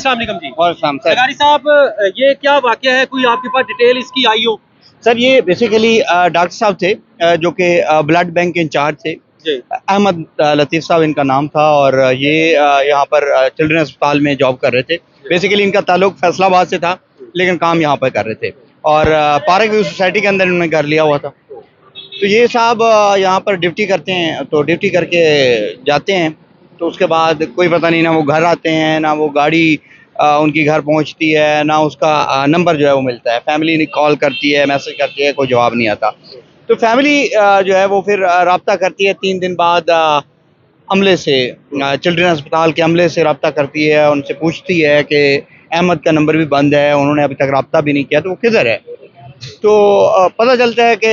अस्सलाम वालेकुम जी। और शाम सर। लगारी साहब, ये क्या वाकया है, कोई आपके पास डिटेल इसकी आई हो? सर ये बेसिकली डॉक्टर साहब थे जो कि ब्लड बैंक के इंचार्ज थे। जी। अहमद लतीफ़ साहब इनका नाम था और ये यहाँ पर चिल्ड्रन अस्पताल में जॉब कर रहे थे। बेसिकली इनका ताल्लुक फैसलाबाद से था लेकिन काम यहाँ पर कर रहे थे और पार्क व्यू सोसाइटी के अंदर इन्होंने घर लिया हुआ था। तो ये साहब यहाँ पर ड्यूटी करते हैं, तो ड्यूटी करके जाते हैं, तो उसके बाद कोई पता नहीं, ना वो घर आते हैं, ना वो गाड़ी उनकी घर पहुँचती है, ना उसका नंबर जो है वो मिलता है। फैमिली ने कॉल करती है, मैसेज करती है, कोई जवाब नहीं आता। तो फैमिली जो है वो फिर राब्ता करती है 3 दिन बाद अमले से, चिल्ड्रन अस्पताल के अमले से राब्ता करती है, उनसे पूछती है कि अहमद का नंबर भी बंद है, उन्होंने अभी तक राब्ता भी नहीं किया, तो वो किधर है? तो पता चलता है कि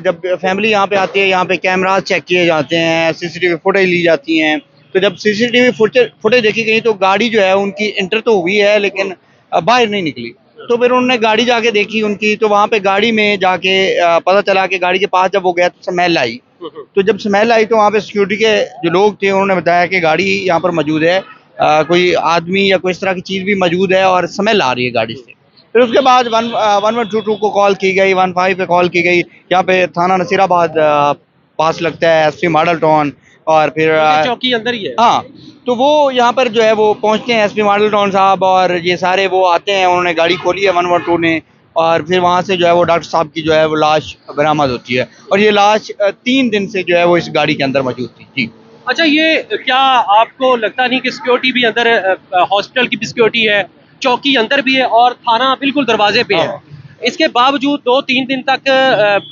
जब फैमिली यहाँ पे आती है, यहाँ पे कैमरास चेक किए जाते हैं, सीसीटीवी फुटेज ली जाती हैं। तो जब सीसीटीवी फुटेज देखी गई तो गाड़ी जो है उनकी एंटर तो हुई है लेकिन बाहर नहीं निकली। तो फिर उन्होंने गाड़ी जाके देखी उनकी, तो वहाँ पे गाड़ी में जाके पता चला कि गाड़ी के पास जब वो गया तो स्मेल आई। तो जब स्मेल आई तो वहाँ पे सिक्योरिटी के जो लोग थे उन्होंने बताया कि गाड़ी यहाँ पर मौजूद है, कोई आदमी या कोई इस तरह की चीज़ भी मौजूद है और स्मेल आ रही है गाड़ी से। फिर उसके बाद 1122 को कॉल की गई, 15 पे कॉल की गई। यहाँ पे थाना नसीराबाद पास लगता है, एसपी मॉडल टाउन। और फिर ये चौकी अंदर ही है। हाँ, तो वो यहाँ पर जो है वो पहुँचते हैं एसपी मॉडल टाउन साहब और ये सारे वो आते हैं, उन्होंने गाड़ी खोली है 112 ने। और फिर वहाँ से जो है वो डॉक्टर साहब की जो है वो लाश बरामद होती है और ये लाश 3 दिन से जो है वो इस गाड़ी के अंदर मौजूद थी। जी। अच्छा, ये क्या आपको लगता नहीं कि सिक्योरिटी भी अंदर, हॉस्पिटल की भी सिक्योरिटी है, चौकी अंदर भी है और थाना बिल्कुल दरवाजे पे है, इसके बावजूद 2-3 दिन तक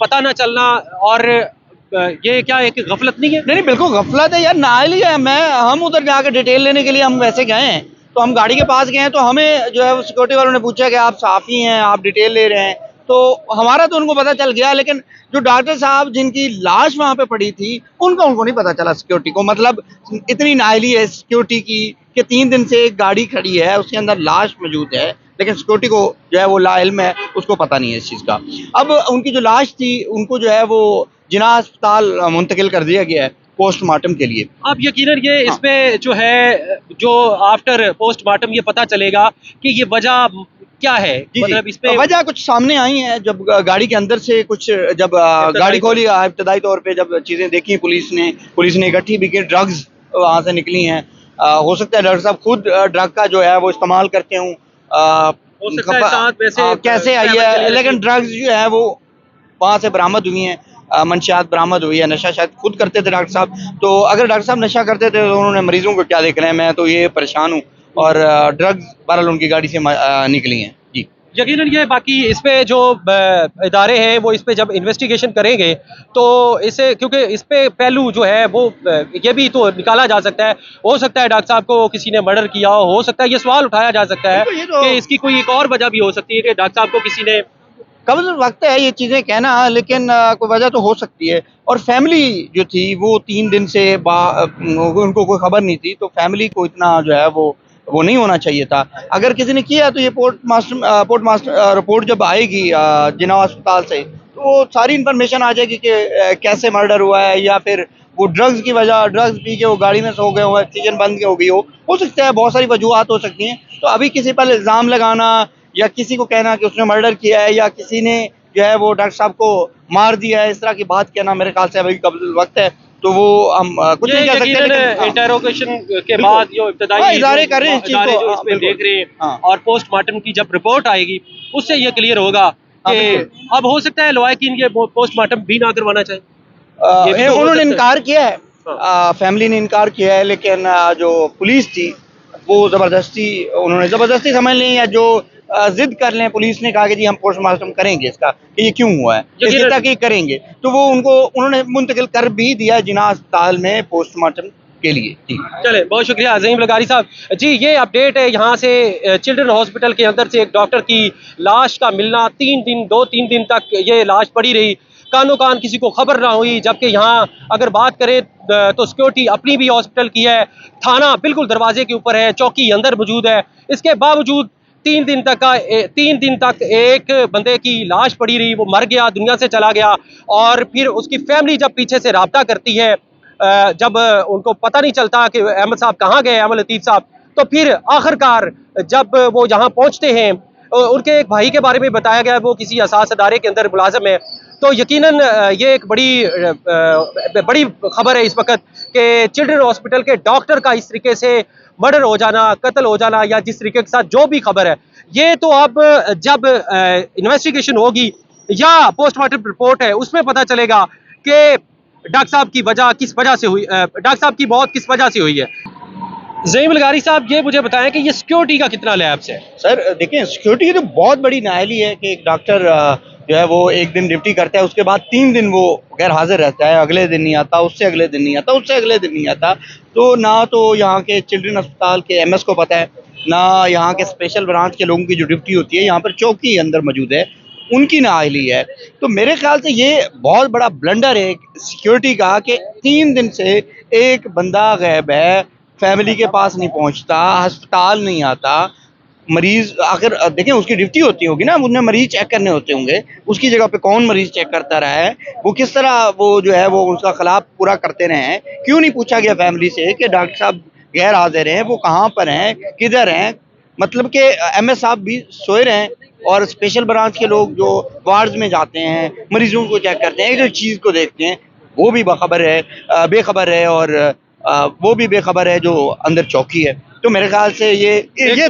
पता ना चलना, और ये क्या एक गफलत नहीं है? नहीं, बिल्कुल गफलत है यार, नाइल ही है। हम उधर जाकर डिटेल लेने के लिए हम वैसे गए हैं, तो हम गाड़ी के पास गए हैं, तो हमें जो है वो सिक्योरिटी वालों ने पूछा कि आप साफ़ी हैं, आप डिटेल ले रहे हैं, तो हमारा तो उनको पता चल गया, लेकिन जो डॉक्टर साहब जिनकी लाश वहाँ पे पड़ी थी उनको नहीं पता चला सिक्योरिटी को। मतलब इतनी नाइली है सिक्योरिटी की कि 3 दिन से एक गाड़ी खड़ी है, उसके अंदर लाश मौजूद है, लेकिन सिक्योरिटी को जो है वो लाइल्म है, उसको पता नहीं है इस चीज़ का। अब उनकी जो लाश थी उनको जो है वो जिना अस्पताल मुंतकिल कर दिया गया है पोस्टमार्टम के लिए। अब यकीनन ये हाँ। इसमें जो है, जो आफ्टर पोस्टमार्टम ये पता चलेगा कि ये वजह क्या है, जी मतलब जी, इसमें वजह कुछ सामने आई है जब गाड़ी के अंदर से कुछ, जब गाड़ी खोली इब्तदाई तौर पे, जब चीज़ें देखी पुलिस ने इकट्ठी भी की, ड्रग्स वहाँ से निकली हैं। हो सकता है डॉक्टर साहब खुद ड्रग का जो है वो इस्तेमाल करते हों। हो सकता है साथ वैसे कैसे आई ट्रैवल के है, लिए लेकिन ड्रग्स जो है वो वहाँ से बरामद हुई हैं। मंशियात बरामद हुई है। नशा शायद खुद करते थे डॉक्टर साहब, तो अगर डॉक्टर साहब नशा करते थे तो उन्होंने मरीजों को क्या देख रहे हैं, मैं तो ये परेशान हूँ। और ड्रग्स बहरहाल उनकी गाड़ी से निकली हैं। जी। यकीनन ये, बाकी इस पे जो इदारे हैं वो इस पे जब इन्वेस्टिगेशन करेंगे तो इसे, क्योंकि इस पे पहलू जो है वो ये भी तो निकाला जा सकता है, हो सकता है डॉक्टर साहब को किसी ने मर्डर किया हो सकता है, ये सवाल उठाया जा सकता है कि इसकी कोई एक और वजह भी हो सकती है कि डॉक्टर साहब को किसी ने, कब वक्त है ये चीज़ें कहना, लेकिन कोई वजह तो हो सकती है। और फैमिली जो थी वो 3 दिन से उनको कोई खबर नहीं थी, तो फैमिली को इतना जो है वो नहीं होना चाहिए था। अगर किसी ने किया तो ये पोर्ट मास्टर रिपोर्ट जब आएगी जिना अस्पताल से, तो वो सारी इन्फॉर्मेशन आ जाएगी कि कैसे मर्डर हुआ है, या फिर वो ड्रग्स की वजह, ड्रग्स पी के वो गाड़ी में सो गए हो, ऑक्सीजन बंद हो गई हो सकता है, बहुत सारी वजूहत हो सकती हैं। तो अभी किसी पर इल्ज़ाम लगाना या किसी को कहना कि उसने मर्डर किया है या किसी ने जो है वो डॉक्टर साहब को मार दिया है, इस तरह की बात कहना मेरे ख्याल से अभी कब्ल वक्त है, तो वो हम कुछ नहीं कह सकते, लेकिन इंटेरोगेशन के बाद जो इब्तदाई इदारे कर रहे हैं इस चीज़ इदारे को, जो इस पे देख रहे हैं, हाँ। और पोस्टमार्टम की जब रिपोर्ट आएगी उससे ये क्लियर होगा कि अब हो सकता है लवाकिन ये पोस्टमार्टम भी ना करवाना चाहिए। ये भी तो हो उन्होंने सकता है। इनकार किया है, फैमिली ने इनकार किया है, लेकिन जो पुलिस थी वो उन्होंने ज़बरदस्ती समझ ली, या जो जिद कर लें, पुलिस ने कहा कि जी हम पोस्टमार्टम करेंगे इसका कि ये क्यों हुआ है, इसकी तहकीक करेंगे, तो वो उन्होंने मुंतकिल कर भी दिया जिना अस्पताल में पोस्टमार्टम के लिए। जी। चले, बहुत शुक्रिया अज़ीम लगारी साहब जी। ये अपडेट है यहाँ से, चिल्ड्रन हॉस्पिटल के अंदर से एक डॉक्टर की लाश का मिलना, 2-3 दिन तक ये लाश पड़ी रही, कानो कान किसी को खबर ना हुई, जबकि यहाँ अगर बात करें तो सिक्योरिटी अपनी भी हॉस्पिटल की है, थाना बिल्कुल दरवाजे के ऊपर है, चौकी अंदर मौजूद है, इसके बावजूद 3 दिन तक एक बंदे की लाश पड़ी रही, वो मर गया, दुनिया से चला गया, और फिर उसकी फैमिली जब पीछे से राब्ता करती है, जब उनको पता नहीं चलता कि अहमद साहब कहाँ गए, अहमद लतीफ़ साहब, तो फिर आखिरकार जब वो यहाँ पहुँचते हैं, उनके एक भाई के बारे में बताया गया, वो किसी असास अदारे के अंदर मुलाजिम है। तो यकीनन ये एक बड़ी खबर है इस वक्त कि चिल्ड्रन हॉस्पिटल के डॉक्टर का इस तरीके से मर्डर हो जाना, कत्ल हो जाना, या जिस तरीके के साथ जो भी खबर है, ये तो अब जब इन्वेस्टिगेशन होगी या पोस्टमार्टम रिपोर्ट है उसमें पता चलेगा कि डॉक्टर साहब की वजह किस वजह से हुई, डॉक्टर साहब की मौत किस वजह से हुई है। ज़हीम लगारी साहब, ये मुझे बताएं कि ये सिक्योरिटी का कितना लैप्स है? सर देखिए, सिक्योरिटी की तो बहुत बड़ी नाअहली है कि एक डॉक्टर जो है वो एक दिन ड्यूटी करता है, उसके बाद 3 दिन वो गैर हाजिर रहता है, अगले दिन नहीं आता, उससे अगले दिन नहीं आता, उससे अगले दिन नहीं आता। तो ना तो यहाँ के चिल्ड्रन अस्पताल के एमएस को पता है, ना यहाँ के स्पेशल ब्रांच के लोगों की जो ड्यूटी होती है, यहाँ पर चौकी अंदर मौजूद है, उनकी नाअहली है। तो मेरे ख्याल से ये बहुत बड़ा ब्लंडर है सिक्योरिटी का कि 3 दिन से एक बंदा गायब है, फैमिली के पास नहीं पहुंचता, अस्पताल नहीं आता, मरीज आखिर देखें उसकी ड्यूटी होती होगी ना, उन्हें मरीज चेक करने होते होंगे, उसकी जगह पे कौन मरीज चेक करता रहा है, वो किस तरह वो जो है वो उसका खिलाफ पूरा करते रहे हैं। क्यों नहीं पूछा गया फैमिली से कि डॉक्टर साहब गैर हाजिर हैं, वो कहाँ पर हैं, किधर हैं? मतलब कि एमएस साहब भी सोए रहे हैं और स्पेशल ब्रांच के लोग जो वार्ड्स में जाते हैं, मरीजों को चेक करते हैं, एक एक चीज़ को देखते हैं, वो भी बेखबर है और वो भी बेखबर है जो अंदर चौकी है। तो मेरे ख्याल से ये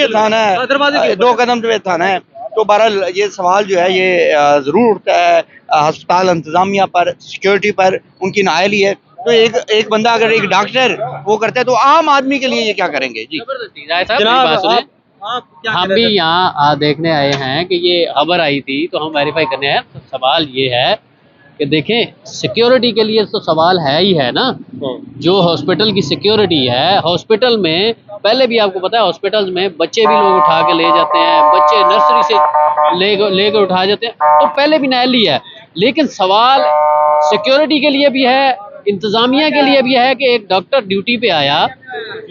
थाना है, 2 कदम पे थाना है। तो बहरहाल ये सवाल जो है ये ज़रूर उठता है अस्पताल इंतज़ामिया पर, सिक्योरिटी पर, उनकी नाअहली है। तो एक बंदा अगर एक डॉक्टर वो करता है तो आम आदमी के लिए ये क्या करेंगे? जी जनाब, हम भी यहाँ देखने आए हैं कि ये खबर आई थी तो हम वेरीफाई करने आए। तो सवाल ये है कि देखें, सिक्योरिटी के लिए तो सवाल है ही है ना। जो हॉस्पिटल की सिक्योरिटी है, हॉस्पिटल में पहले भी आपको पता है हॉस्पिटल्स में बच्चे भी लोग उठा के ले जाते हैं, बच्चे नर्सरी से लेकर उठा जाते हैं, तो पहले भी नाअहली है। लेकिन सवाल सिक्योरिटी के लिए भी है, इंतज़ामिया के लिए भी है कि एक डॉक्टर ड्यूटी पे आया,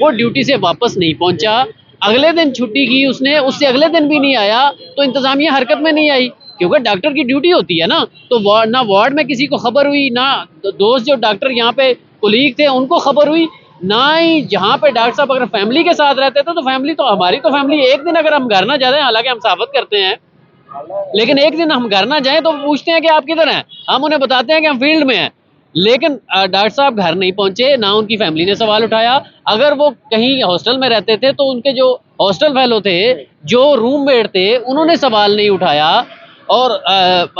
वो ड्यूटी से वापस नहीं पहुंचा, अगले दिन छुट्टी की उसने, उससे अगले दिन भी नहीं आया, तो इंतज़ामिया हरकत में नहीं आई, क्योंकि डॉक्टर की ड्यूटी होती है ना। तो ना वार्ड में किसी को खबर हुई, ना दोस्त जो डॉक्टर यहाँ पे कोलीग थे उनको खबर हुई, ना ही जहाँ पे डॉक्टर साहब अगर फैमिली के साथ रहते थे तो फैमिली तो हमारी तो फैमिली, एक दिन अगर हम घर ना जाते, हालांकि हम साबित करते हैं, लेकिन एक दिन हम घर ना जाएं तो पूछते हैं कि आप किधर हैं, हम उन्हें बताते हैं कि हम फील्ड में हैं। लेकिन डॉक्टर साहब घर नहीं पहुंचे, ना उनकी फैमिली ने सवाल उठाया। अगर वो कहीं हॉस्टल में रहते थे तो उनके जो हॉस्टल फेलो थे, जो रूममेट थे, उन्होंने सवाल नहीं उठाया। और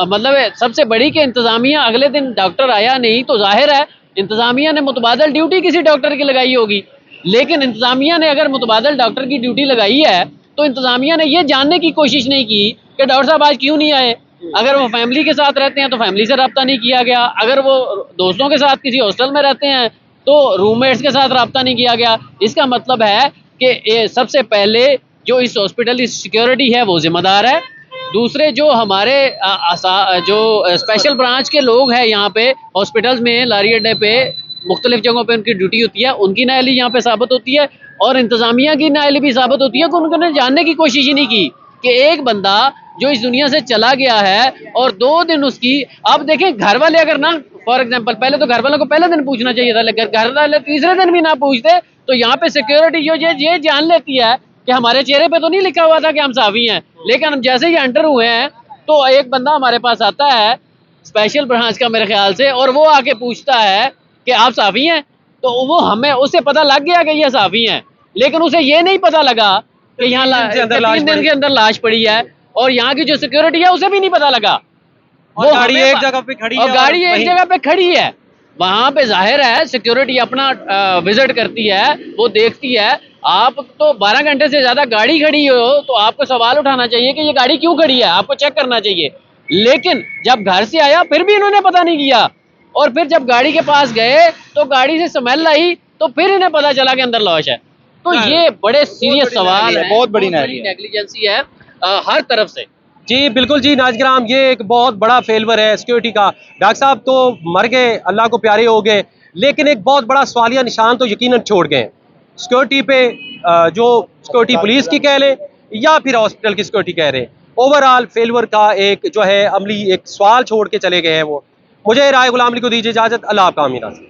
मतलब सबसे बड़ी कि इंतज़ामिया अगले दिन डॉक्टर आया नहीं, तो जाहिर है इंतज़ामिया ने मुतबादल ड्यूटी किसी डॉक्टर की लगाई होगी। लेकिन इंतज़ामिया ने अगर मुतबादल डॉक्टर की ड्यूटी लगाई है तो इंतज़ामिया ने ये जानने की कोशिश नहीं की कि डॉक्टर साहब आज क्यों नहीं आए। अगर वो फैमिली के साथ रहते हैं तो फैमिली से रब्ता नहीं किया गया, अगर वो दोस्तों के साथ किसी हॉस्टल में रहते हैं तो रूममेट्स के साथ रब्ता नहीं किया गया। इसका मतलब है कि सबसे पहले जो इस हॉस्पिटल की सिक्योरिटी है वो जिम्मेदार है। दूसरे जो हमारे जो स्पेशल ब्रांच के लोग हैं यहाँ पे हॉस्पिटल्स में, लारी अड्डे पे, मुख्तलिफ जगहों पे उनकी ड्यूटी होती है, उनकी नाअहली यहाँ पे साबित होती है और इंतज़ामिया की नाअहली भी साबित होती है कि उन्होंने जानने की कोशिश ही नहीं की कि एक बंदा जो इस दुनिया से चला गया है और 2 दिन उसकी, आप देखें घर वाले अगर ना, फॉर एग्जांपल पहले तो घर वालों को पहले दिन पूछना चाहिए था, लेकिन घर वाले तीसरे दिन भी ना पूछते तो यहाँ पे सिक्योरिटी जो ये जान लेती है कि हमारे चेहरे पे तो नहीं लिखा हुआ था कि हम साफ़ी हैं, लेकिन हम जैसे ही एंटर हुए हैं तो एक बंदा हमारे पास आता है स्पेशल ब्रांच का मेरे ख्याल से, और वो आके पूछता है कि आप साफ़ी हैं, तो वो हमें, उसे पता लग गया कि ये साफ़ी हैं, लेकिन उसे ये नहीं पता लगा कि यहाँ 3 दिन के अंदर लाश पड़ी है, और यहाँ की जो सिक्योरिटी है उसे भी नहीं पता लगा। वो गाड़ी एक जगह पे खड़ी है, और गाड़ी एक जगह पे खड़ी है, वहां पे जाहिर है सिक्योरिटी अपना विजिट करती है, वो देखती है। आप तो 12 घंटे से ज्यादा गाड़ी खड़ी हो तो आपको सवाल उठाना चाहिए कि ये गाड़ी क्यों खड़ी है, आपको चेक करना चाहिए। लेकिन जब घर से आया फिर भी इन्होंने पता नहीं किया, और फिर जब गाड़ी के पास गए तो गाड़ी से स्मेल आई तो फिर इन्हें पता चला कि अंदर लाश है। तो ये बड़े सीरियस सवाल है, बहुत बड़ी नेग्लिजेंसी है हर तरफ से। जी बिल्कुल जी नाज़-गिराम, ये एक बहुत बड़ा फेलवर है सिक्योरिटी का। डॉक्टर साहब तो मर गए, अल्लाह को प्यारे हो गए, लेकिन एक बहुत बड़ा सवालिया निशान तो यकीनन छोड़ गए सिक्योरिटी पे, जो सिक्योरिटी पुलिस की कह लें या फिर हॉस्पिटल की सिक्योरिटी कह रहे हैं। ओवरऑल फेलवर का एक जो है अमली एक सवाल छोड़ के चले गए हैं वो। मुझे राय गुलाम अली को दीजिए इजाज़त। अल्लाह आपका आमीन।